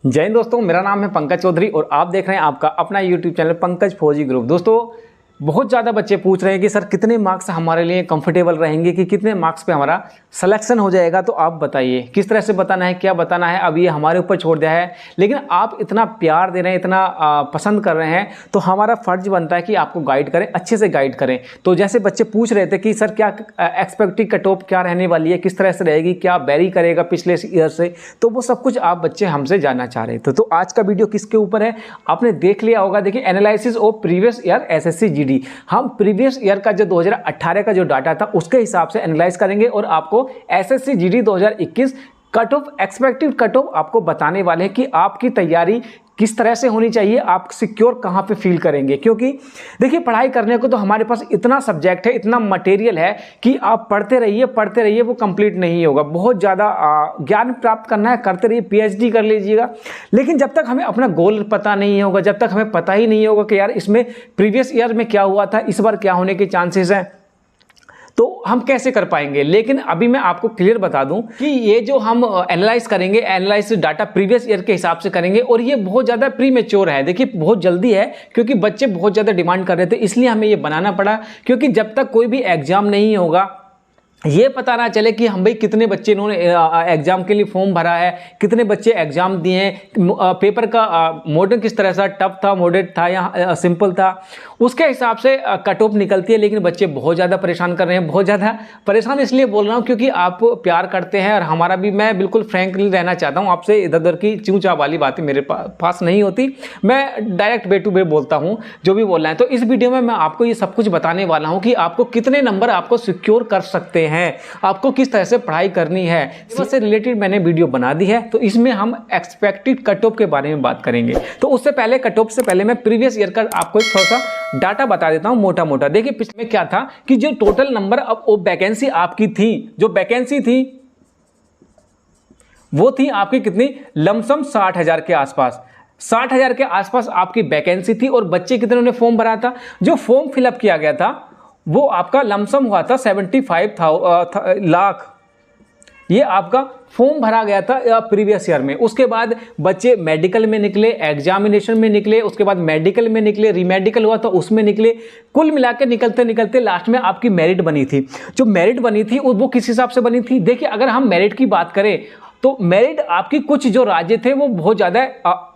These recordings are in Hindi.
जय हिंद दोस्तों, मेरा नाम है पंकज चौधरी और आप देख रहे हैं आपका अपना यूट्यूब चैनल पंकज फौजी ग्रुप। दोस्तों बहुत ज़्यादा बच्चे पूछ रहे हैं कि सर कितने मार्क्स हमारे लिए कंफर्टेबल रहेंगे, कि कितने मार्क्स पे हमारा सिलेक्शन हो जाएगा। तो आप बताइए किस तरह से बताना है, क्या बताना है, अब ये हमारे ऊपर छोड़ दिया है। लेकिन आप इतना प्यार दे रहे हैं, इतना पसंद कर रहे हैं, तो हमारा फ़र्ज बनता है कि आपको गाइड करें, अच्छे से गाइड करें। तो जैसे बच्चे पूछ रहे थे कि सर क्या एक्सपेक्टेड कट ऑफ क्या रहने वाली है, किस तरह से रहेगी, क्या वेरी करेगा पिछले ईयर से, तो वो सब कुछ आप बच्चे हमसे जानना चाह रहे थे। तो आज का वीडियो किसके ऊपर है आपने देख लिया होगा। देखिए, analysis of previous year SSC GD. हम प्रीवियस ईयर का जो 2018 का जो डाटा था उसके हिसाब से एनालाइज करेंगे और आपको SSC GD 2021 cut off, expected cut off आपको बताने वाले हैं कि आपकी तैयारी किस तरह से होनी चाहिए, आप सिक्योर कहाँ पे फील करेंगे। क्योंकि देखिए, पढ़ाई करने को तो हमारे पास इतना सब्जेक्ट है, इतना मटेरियल है कि आप पढ़ते रहिए, वो कंप्लीट नहीं होगा। बहुत ज़्यादा ज्ञान प्राप्त करना है, करते रहिए, पीएचडी कर लीजिएगा। लेकिन जब तक हमें अपना गोल पता नहीं होगा, जब तक हमें पता ही नहीं होगा कि यार इसमें प्रीवियस ईयर में क्या हुआ था, इस बार क्या होने के चांसेस हैं, तो हम कैसे कर पाएंगे। लेकिन अभी मैं आपको क्लियर बता दूं कि ये जो हम एनालाइज करेंगे, एनालाइज डाटा प्रीवियस ईयर के हिसाब से करेंगे और ये बहुत ज़्यादा प्रीमेच्योर है। देखिए, बहुत जल्दी है क्योंकि बच्चे बहुत ज़्यादा डिमांड कर रहे थे, इसलिए हमें ये बनाना पड़ा। क्योंकि जब तक कोई भी एग्जाम नहीं होगा, ये पता ना चले कि हम भाई कितने बच्चे इन्होंने एग्जाम के लिए फॉर्म भरा है, कितने बच्चे एग्जाम दिए हैं, पेपर का मॉडल किस तरह से टफ था, मॉडरेट था या सिंपल था, उसके हिसाब से कट ऑफ निकलती है। लेकिन बच्चे बहुत ज़्यादा परेशान कर रहे हैं। बहुत ज़्यादा परेशान इसलिए बोल रहा हूँ क्योंकि आप प्यार करते हैं और हमारा भी, मैं बिल्कुल फ्रैंकली रहना चाहता हूँ आपसे। इधर उधर की चूचा वाली बातें मेरे पास नहीं होती, मैं डायरेक्ट वे टू वे बोलता हूँ जो भी बोलना है। तो इस वीडियो में मैं आपको ये सब कुछ बताने वाला हूँ कि आपको कितने नंबर आपको सिक्योर कर सकते हैं, आपको किस तरह से पढ़ाई करनी है। इससे रिलेटेड मैंने वीडियो बना दी है, तो इसमें हम एक्सपेक्टेड कट ऑफ के बारे में बात करेंगे। तो उससे पहले, कट ऑफ से पहले मैं प्रीवियस ईयर का आपको एक थोड़ा सा डाटा बता देता हूं, मोटा मोटा। देखिए, पिछले क्या था कि जो टोटल नंबर अब वैकेंसी आपकी थी, जो वैकेंसी थी वो थी आपकी कितनी, लमसम 60,000 के आसपास। 60,000 के आसपास आपकी वैकेंसी थी और बच्चे कितने ने फॉर्म भरा था। जो फॉर्म फिलअप किया गया था वो आपका लमसम हुआ था 75 लाख। ये आपका फॉर्म भरा गया था प्रीवियस ईयर में। उसके बाद बच्चे मेडिकल में निकले, एग्जामिनेशन में निकले, उसके बाद मेडिकल में निकले, रीमेडिकल हुआ तो उसमें निकले। कुल मिला के निकलते निकलते लास्ट में आपकी मेरिट बनी थी। जो मेरिट बनी थी वो किस हिसाब से बनी थी। देखिए, अगर हम मेरिट की बात करें तो मेरिट आपकी कुछ जो राज्य थे वो बहुत ज़्यादा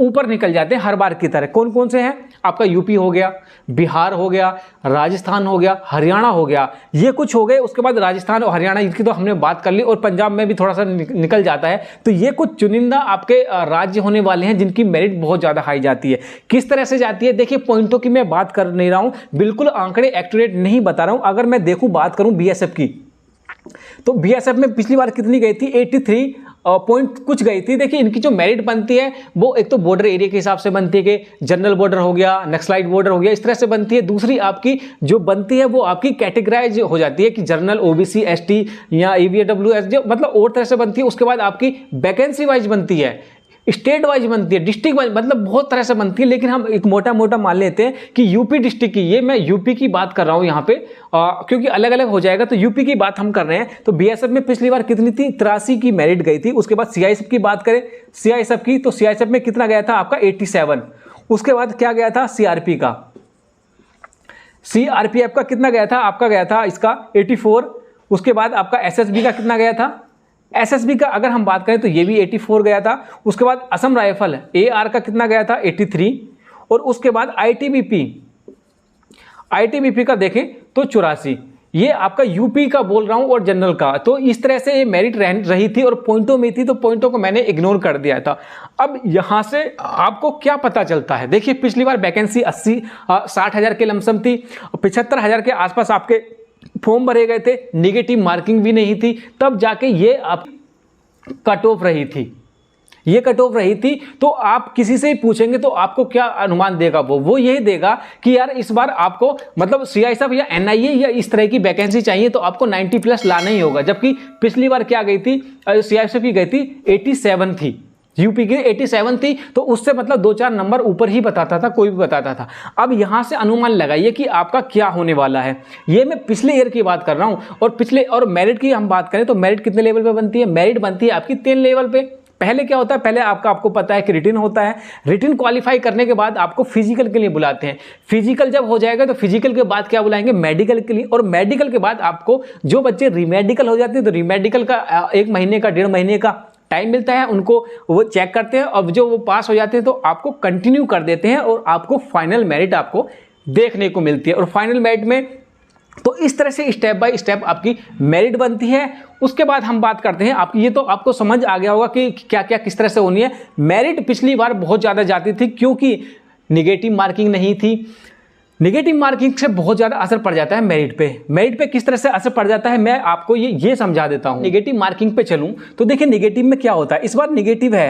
ऊपर निकल जाते हैं हर बार की तरह। कौन कौन से हैं, आपका यूपी हो गया, बिहार हो गया, राजस्थान हो गया, हरियाणा हो गया, ये कुछ हो गए। उसके बाद राजस्थान और हरियाणा इसकी तो हमने बात कर ली, और पंजाब में भी थोड़ा सा निकल जाता है। तो ये कुछ चुनिंदा आपके राज्य होने वाले हैं जिनकी मेरिट बहुत ज़्यादा हाई जाती है। किस तरह से जाती है, देखिए, पॉइंटों की मैं बात कर नहीं रहा हूँ, बिल्कुल आंकड़े एक्यूरेट नहीं बता रहा हूँ। अगर मैं देखूँ, बात करूँ बीएसएफ की, तो बीएसएफ में पिछली बार कितनी गई थी, 83 पॉइंट कुछ गई थी। देखिए, इनकी जो मेरिट बनती है वो एक तो बॉर्डर एरिया के हिसाब से बनती है कि जनरल बॉर्डर हो गया, नक्सलाइट बॉर्डर हो गया, इस तरह से बनती है। दूसरी आपकी जो बनती है वो आपकी कैटेगराइज हो जाती है कि जनरल, ओबीसी, एसटी या ईवीडब्ल्यूएस, जो मतलब और तरह से बनती है। उसके बाद आपकी वैकेंसी वाइज बनती है, स्टेट वाइज बनती है, डिस्ट्रिक्ट वाइज, मतलब बहुत तरह से बनती है। लेकिन हम एक मोटा मोटा मान लेते हैं कि यूपी डिस्ट्रिक्ट की, ये मैं यूपी की बात कर रहा हूं यहाँ पे, क्योंकि अलग अलग हो जाएगा, तो यूपी की बात हम कर रहे हैं। तो बीएसएफ में पिछली बार कितनी थी, 83 की मेरिट गई थी। उसके बाद सीआईएसएफ की बात करें, सीआईएसएफ की, तो सीआईएसएफ में कितना गया था आपका, 87। उसके बाद क्या गया था, सीआरपी का, सीआरपीएफ का कितना गया था, आपका गया था इसका 84। उसके बाद आपका एसएसबी का कितना गया था, एसएसबी का अगर हम बात करें तो ये भी 84 गया था। उसके बाद असम राइफल एआर का कितना गया था, 83। और उसके बाद आईटीबीपी का देखें तो 84। ये आपका यूपी का बोल रहा हूं और जनरल का। तो इस तरह से ये मेरिट रही थी और पॉइंटों में थी, तो पॉइंटों को मैंने इग्नोर कर दिया था। अब यहां से आपको क्या पता चलता है, देखिए, पिछली बार वैकेंसी 60,000 के लमसम थी, 75,000 के आसपास आपके फॉर्म भरे गए थे, नेगेटिव मार्किंग भी नहीं थी, तब जाके ये आप कट ऑफ रही थी, ये कट ऑफ रही थी। तो आप किसी से ही पूछेंगे तो आपको क्या अनुमान देगा, वो यही देगा कि यार इस बार आपको मतलब सीआईएसएफ या एनआईए या इस तरह की वैकेंसी चाहिए तो आपको 90 प्लस लाना ही होगा। जबकि पिछली बार क्या गई थी, सीआईएसएफ की गई थी 87 थी, यूपी की 87 थी, तो उससे मतलब 2-4 नंबर ऊपर ही बताता था, कोई भी बताता था। अब यहां से अनुमान लगाइए कि आपका क्या होने वाला है। ये मैं पिछले ईयर की बात कर रहा हूं। और मेरिट की हम बात करें तो मेरिट कितने लेवल पे बनती है, मेरिट बनती है आपकी 3 लेवल पे। पहले क्या होता है, पहले आपको पता है कि रिटन होता है, रिटन क्वालिफाई करने के बाद आपको फिजिकल के लिए बुलाते हैं, फिजिकल जब हो जाएगा तो फिजिकल के बाद क्या बुलाएंगे, मेडिकल के लिए, और मेडिकल के बाद आपको जो बच्चे रीमेडिकल हो जाते हैं तो रीमेडिकल का 1 महीने का 1.5 महीने का टाइम मिलता है उनको, वो चेक करते हैं और जो वो पास हो जाते हैं तो आपको कंटिन्यू कर देते हैं और आपको फाइनल मेरिट आपको देखने को मिलती है। और फाइनल मेरिट में तो इस तरह से स्टेप बाय स्टेप आपकी मेरिट बनती है। उसके बाद हम बात करते हैं आपकी, ये तो आपको समझ आ गया होगा कि क्या क्या किस तरह से होनी है। मेरिट पिछली बार बहुत ज़्यादा जाती थी क्योंकि निगेटिव मार्किंग नहीं थी, निगेटिव मार्किंग से बहुत ज़्यादा असर पड़ जाता है मेरिट पे। मेरिट पे किस तरह से असर पड़ जाता है मैं आपको ये समझा देता हूँ। निगेटिव मार्किंग पे चलूँ तो देखिए निगेटिव में क्या होता है, इस बार निगेटिव है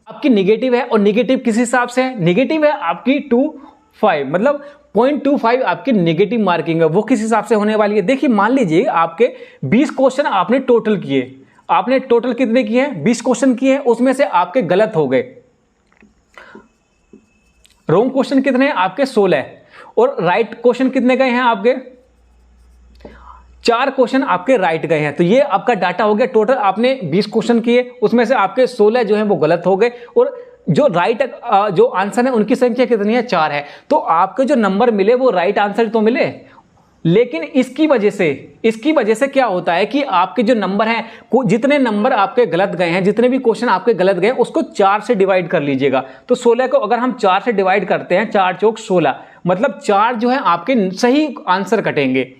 आपकी, निगेटिव है और निगेटिव किस हिसाब से है, निगेटिव है आपकी 25 मतलब 0.25 आपकी निगेटिव मार्किंग है, वो किस हिसाब से होने वाली है। देखिए मान लीजिए आपके 20 क्वेश्चन आपने टोटल किए, आपने टोटल कितने किए हैं, 20 क्वेश्चन किए हैं, उसमें से आपके गलत हो गए, रॉन्ग क्वेश्चन कितने हैं आपके 16, और राइट क्वेश्चन कितने गए हैं आपके 4 क्वेश्चन आपके राइट गए हैं। तो ये आपका डाटा हो गया, टोटल आपने 20 क्वेश्चन किए, उसमें से आपके 16 जो हैं वो गलत हो गए, और जो राइट जो आंसर है उनकी संख्या कितनी है, 4 है। तो आपके जो नंबर मिले वो राइट आंसर तो मिले, लेकिन इसकी वजह से क्या होता है कि आपके जो नंबर हैं, जितने नंबर आपके गलत गए हैं, जितने भी क्वेश्चन आपके गलत गए उसको 4 से डिवाइड कर लीजिएगा। तो 16 को अगर हम 4 से डिवाइड करते हैं, 4 चौक 16, मतलब 4 जो है आपके सही आंसर कटेंगे।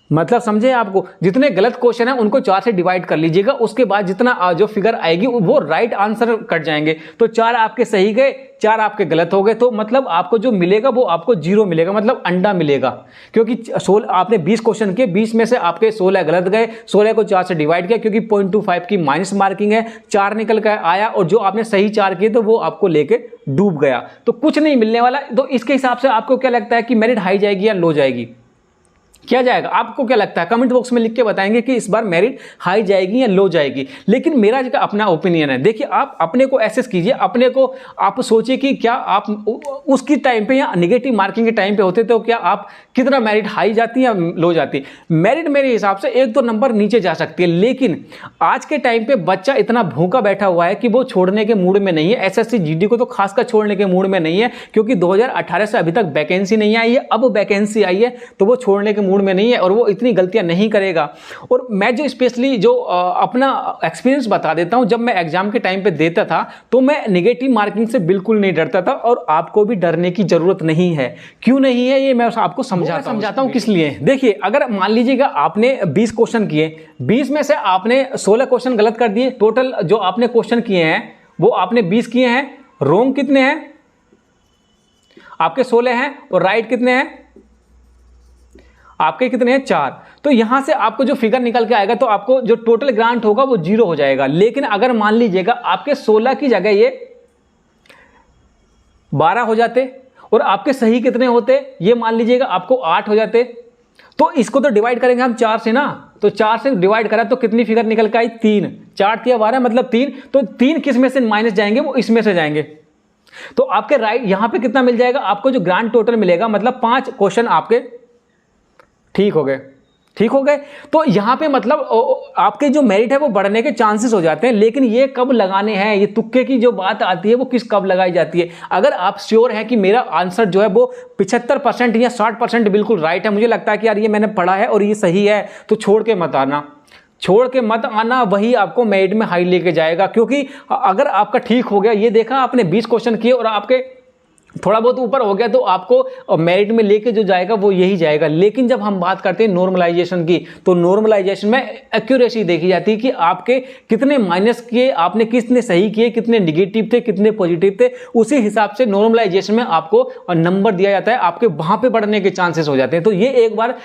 मतलब समझे आपको, जितने गलत क्वेश्चन हैं उनको 4 से डिवाइड कर लीजिएगा, उसके बाद जितना जो फिगर आएगी वो राइट आंसर कट जाएंगे। तो 4 आपके सही गए, 4 आपके गलत हो गए, तो मतलब आपको जो मिलेगा वो आपको 0 मिलेगा, मतलब अंडा मिलेगा। क्योंकि 16 आपने 20 क्वेश्चन किए, 20 में से आपके 16 गलत गए, 16 को 4 से डिवाइड किया क्योंकि 0.25 की माइनस मार्किंग है, 4 निकल कर आया, और जो आपने सही 4 किए तो वो आपको लेके डूब गया, तो कुछ नहीं मिलने वाला। तो इसके हिसाब से आपको क्या लगता है कि मेरिट हाई जाएगी या लो जाएगी, क्या जाएगा, आपको क्या लगता है कमेंट बॉक्स में लिख के बताएंगे कि इस बार मेरिट हाई जाएगी या लो जाएगी। लेकिन मेरा जो अपना ओपिनियन है, देखिए आप अपने को एसेस कीजिए, अपने को आप सोचिए कि क्या आप उसकी टाइम पे या नेगेटिव मार्किंग के टाइम पे होते तो क्या आप कितना मेरिट हाई जाती या लो जाती। मेरिट मेरे हिसाब से 1-2 नंबर नीचे जा सकती है, लेकिन आज के टाइम पे बच्चा इतना भूखा बैठा हुआ है कि वो छोड़ने के मूड में नहीं है। एसएससी जीडी को तो खासकर छोड़ने के मूड में नहीं है, क्योंकि 2018 से अभी तक वैकेंसी नहीं आई है, अब वैकेंसी आई है तो वो छोड़ने के मूड में नहीं है और वो इतनी गलतियां नहीं करेगा। और मैं जो स्पेशली जो अपना एक्सपीरियंस बता देता हूं, जब मैं एग्जाम के टाइम पे देता था तो मैं नेगेटिव मार्किंग से बिल्कुल नहीं डरता था, और आपको भी डरने की जरूरत नहीं है। क्यों नहीं है ये मैं आपको समझाता हूं किस लिए। देखिए अगर मान लीजिएगा आपने 20 क्वेश्चन किए, 20 में से आपने 16 क्वेश्चन गलत कर दिए, टोटल जो आपने क्वेश्चन किए हैं वो आपने 20 किए हैं, रॉन्ग कितने हैं आपके 16 हैं, और राइट कितने हैं आपके कितने हैं 4। तो यहां से आपको जो फिगर निकल के आएगा तो आपको जो टोटल ग्रांट होगा वो 0 हो जाएगा। लेकिन अगर मान लीजिएगा आपके 16 की जगह ये 12 हो जाते और आपके सही कितने होते, ये मान लीजिएगा आपको 8 हो जाते, तो इसको तो डिवाइड करेंगे हम 4 से ना, तो 4 से डिवाइड करा तो कितनी फिगर निकल के आई 3, 4 या 12 मतलब 3, तो 3 किस में से माइनस जाएंगे, वो इसमें से जाएंगे। तो आपके राइट यहां पे कितना मिल जाएगा आपको, जो ग्रांड टोटल मिलेगा, मतलब 5 क्वेश्चन आपके ठीक हो गए। तो यहां पे मतलब आपके जो मेरिट है वो बढ़ने के चांसेस हो जाते हैं। लेकिन ये कब लगाने हैं, ये तुक्के की जो बात आती है वो कब लगाई जाती है। अगर आप श्योर है कि मेरा आंसर जो है वो 75% या 60% बिल्कुल राइट है, मुझे लगता है कि यार ये मैंने पढ़ा है और ये सही है, तो छोड़ के मत आना, वही आपको मेरिट में हाई लेके जाएगा। क्योंकि अगर आपका ठीक हो गया, ये देखा आपने 20 क्वेश्चन किए और आपके थोड़ा बहुत ऊपर हो गया, तो आपको मेरिट में लेके जो जाएगा वो यही जाएगा। लेकिन जब हम बात करते हैं नॉर्मलाइजेशन की, तो नॉर्मलाइजेशन में एक्यूरेसी देखी जाती है कि आपके कितने माइनस किए, आपने कितने सही किए, कितने निगेटिव थे, कितने पॉजिटिव थे, उसी हिसाब से नॉर्मलाइजेशन में आपको नंबर दिया जाता है, आपके वहां पे बढ़ने के चांसेस हो जाते हैं। तो ये एक बार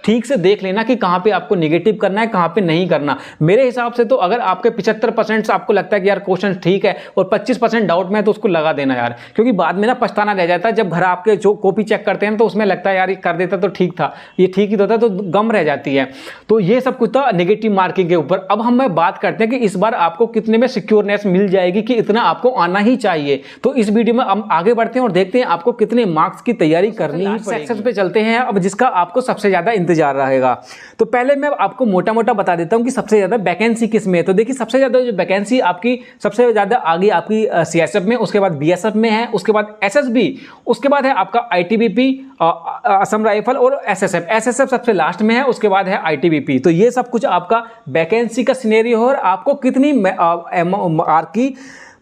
ठीक से देख लेना कि कहां पे आपको निगेटिव करना है, कहां पे नहीं करना। मेरे हिसाब से तो अगर आपके 75% आपको लगता है कि यार क्वेश्चन ठीक है और 25% डाउट में है, तो उसको लगा देना यार, क्योंकि बाद में ना पछताना रह जाता है। जब घर आपके जो कॉपी चेक करते हैं तो उसमें लगता है यार ये कर देता तो ठीक था, ये ठीक ही तो था, तो गम रह जाती है। तो ये सब कुछ था नेगेटिव मार्किंग के ऊपर। अब हम बात करते हैं कि इस बार आपको कितने में सिक्योरनेस मिल जाएगी कि इतना आपको आना ही चाहिए। तो इस वीडियो में हम आगे बढ़ते हैं और देखते हैं आपको कितने मार्क्स की तैयारी करनी है। सेक्शन पे चलते हैं अब, जिसका आपको सबसे ज्यादा इंतजार रहेगा। तो पहले मैं आपको मोटा मोटा बता देता हूं कि सबसे ज्यादा वैकेंसी किस में है। तो देखिए सबसे ज्यादा जो वैकेंसी आपकी सबसे ज्यादा आगे आपकी सीएसएफ में, उसके बाद बीएसएफ में है, उसके बाद एसएसबी, उसके बाद है आपका आईटीबीपी, असम राइफल और एसएसएफ। एसएसएफ सबसे लास्ट में है, उसके बाद है आईटीबीपी। तो ये सब कुछ आपका वैकेंसी का सिनेरियो है और आपको कितनी मार्क की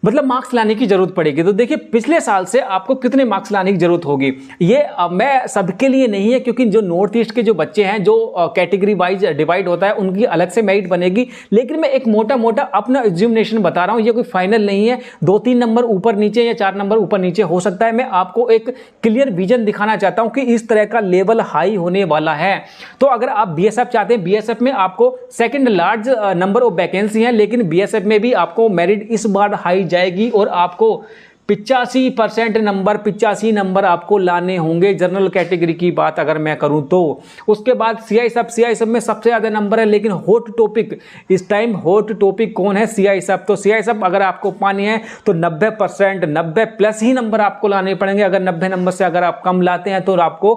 मतलब मार्क्स लाने की जरूरत पड़ेगी। तो देखिए पिछले साल से आपको कितने मार्क्स लाने की जरूरत होगी। ये मैं सबके लिए नहीं है, क्योंकि जो नॉर्थ ईस्ट के जो बच्चे हैं, जो कैटेगरी वाइज डिवाइड होता है, उनकी अलग से मेरिट बनेगी। लेकिन मैं एक मोटा मोटा अपना एज्यूमिनेशन बता रहा हूं, ये कोई फाइनल नहीं है। 2-3 नंबर ऊपर नीचे या 4 नंबर ऊपर नीचे हो सकता है। मैं आपको एक क्लियर विजन दिखाना चाहता हूं कि इस तरह का लेवल हाई होने वाला है। तो अगर आप बीएसएफ चाहते हैं, बीएसएफ में आपको second large number of vacancy है, लेकिन बीएसएफ में भी आपको मेरिट इस बार हाई जाएगी और आपको 85% नंबर 85 नंबर आपको लाने होंगे। जनरल कैटेगरी की बात अगर मैं करूं तो उसके बाद सीआईएसएफ में सबसे ज्यादा नंबर है। लेकिन हॉट टॉपिक इस टाइम, हॉट टॉपिक कौन है? सीआईएसएफ। तो सीआईएसएफ अगर आपको पानी है तो 90%, 90 प्लस ही नंबर आपको लाने पड़ेंगे। अगर 90 नंबर से अगर आप कम लाते हैं तो आपको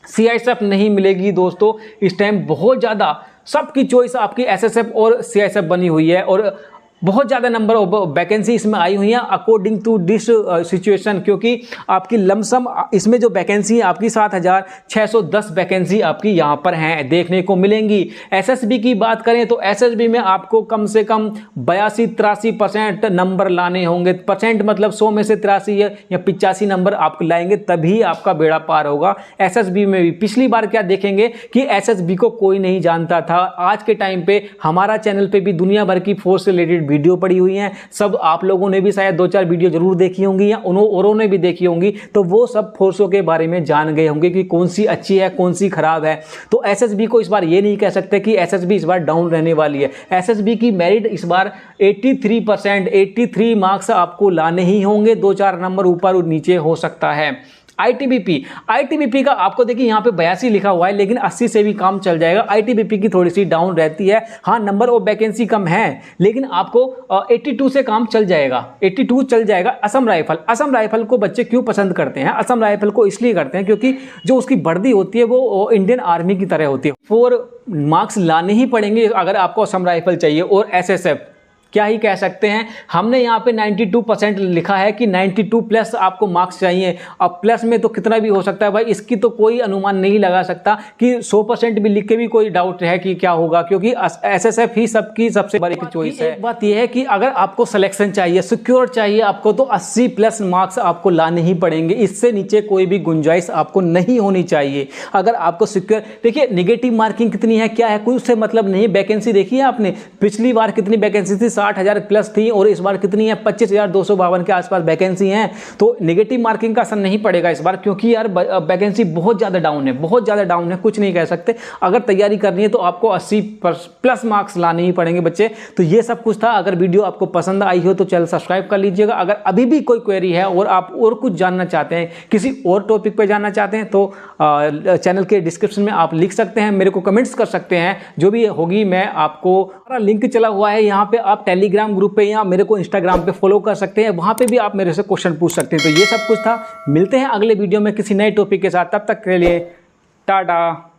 सीआईएसएफ नहीं मिलेगी। दोस्तों इस टाइम बहुत ज्यादा सबकी चॉइस आपकी एसएसएफ और सीआईएसएफ बनी हुई है और बहुत ज़्यादा नंबर ऑफ वैकेंसी इसमें आई हुई हैं अकॉर्डिंग टू दिस सिचुएशन, क्योंकि आपकी लमसम इसमें जो वैकेंसी है आपकी 7,610 वैकेंसी आपकी यहाँ पर हैं देखने को मिलेंगी। एसएसबी की बात करें तो एसएसबी में आपको कम से कम 82-83% नंबर लाने होंगे। परसेंट मतलब 100 में से 83 या 85 नंबर आप लाएंगे तभी आपका बेड़ा पार होगा। एसएसबी में भी पिछली बार क्या देखेंगे कि एसएसबी को कोई नहीं जानता था। आज के टाइम पे हमारा चैनल पे भी दुनिया भर की फोर्स से रिलेटेड वीडियो पड़ी हुई हैं। सब आप लोगों ने भी शायद 2-4 वीडियो जरूर देखी होंगी या औरों ने भी देखी होंगी। तो वो सब फोर्सों के बारे में जान गए होंगे कि कौन सी अच्छी है कौन सी खराब है। तो एसएसबी को इस बार ये नहीं कह सकते कि एसएसबी इस बार डाउन रहने वाली है। एसएसबी की मेरिट इस बार 83%, 83 मार्क्स आपको लाने ही होंगे। 2-4 नंबर ऊपर और नीचे हो सकता है। आईटीबीपी का आपको देखिए यहाँ पे 82 लिखा हुआ है, लेकिन 80 से भी काम चल जाएगा। आईटीबीपी की थोड़ी सी डाउन रहती है। हाँ नंबर ऑफ वैकेंसी कम है, लेकिन आपको 82 से काम चल जाएगा, 82 चल जाएगा। असम राइफल को बच्चे क्यों पसंद करते हैं? असम राइफल को इसलिए करते हैं क्योंकि जो उसकी वर्दी होती है वो इंडियन आर्मी की तरह होती है। 4 मार्क्स लाने ही पड़ेंगे अगर आपको असम राइफल चाहिए। और एसएसएफ क्या ही कह सकते हैं, हमने यहाँ पे 92% लिखा है कि 92 प्लस आपको मार्क्स चाहिए। अब प्लस में तो कितना भी हो सकता है भाई, इसकी तो कोई अनुमान नहीं लगा सकता कि 100% भी लिख के भी कोई डाउट है कि क्या होगा, क्योंकि एसएसएफ ही सबकी सबसे बड़ी चॉइस है। एक बात यह है कि अगर आपको सिलेक्शन चाहिए, सिक्योर चाहिए आपको, तो 80 प्लस मार्क्स आपको लाने ही पड़ेंगे। इससे नीचे कोई भी गुंजाइश आपको नहीं होनी चाहिए। अगर आपको सिक्योर, देखिए नेगेटिव मार्किंग कितनी है क्या है कोई उससे मतलब नहीं। वैकेंसी देखिए आपने, पिछली बार कितनी वैकेंसी थी? 60,000 प्लस थी और इस बार कितनी है? 25,252 के आसपास वैकेंसी हैं। तो नेगेटिव मार्किंग का असर नहीं पड़ेगा इस बार, क्योंकि यार वैकेंसी बहुत ज्यादा डाउन है, बहुत ज्यादा डाउन है, कुछ नहीं कह सकते। अगर तैयारी करनी है तो आपको 80 प्लस मार्क्स लाने ही पड़ेंगे बच्चे। तो ये सब कुछ था। अगर वीडियो आपको पसंद आई हो तो चैनल सब्सक्राइब कर लीजिएगा। अगर अभी भी कोई क्वेरी है और आप और कुछ जानना चाहते हैं, किसी और टॉपिक पे जानना चाहते हैं, तो चैनल के डिस्क्रिप्शन में आप लिख सकते हैं, मेरे को कमेंट्स कर सकते हैं। जो भी होगी मैं आपको, हमारा लिंक चला हुआ है यहाँ पे, आप टेलीग्राम ग्रुप पे या मेरे को इंस्टाग्राम पे फॉलो कर सकते हैं। वहां पे भी आप मेरे से क्वेश्चन पूछ सकते हैं। तो ये सब कुछ था। मिलते हैं अगले वीडियो में किसी नए टॉपिक के साथ। तब तक के लिए टाटा।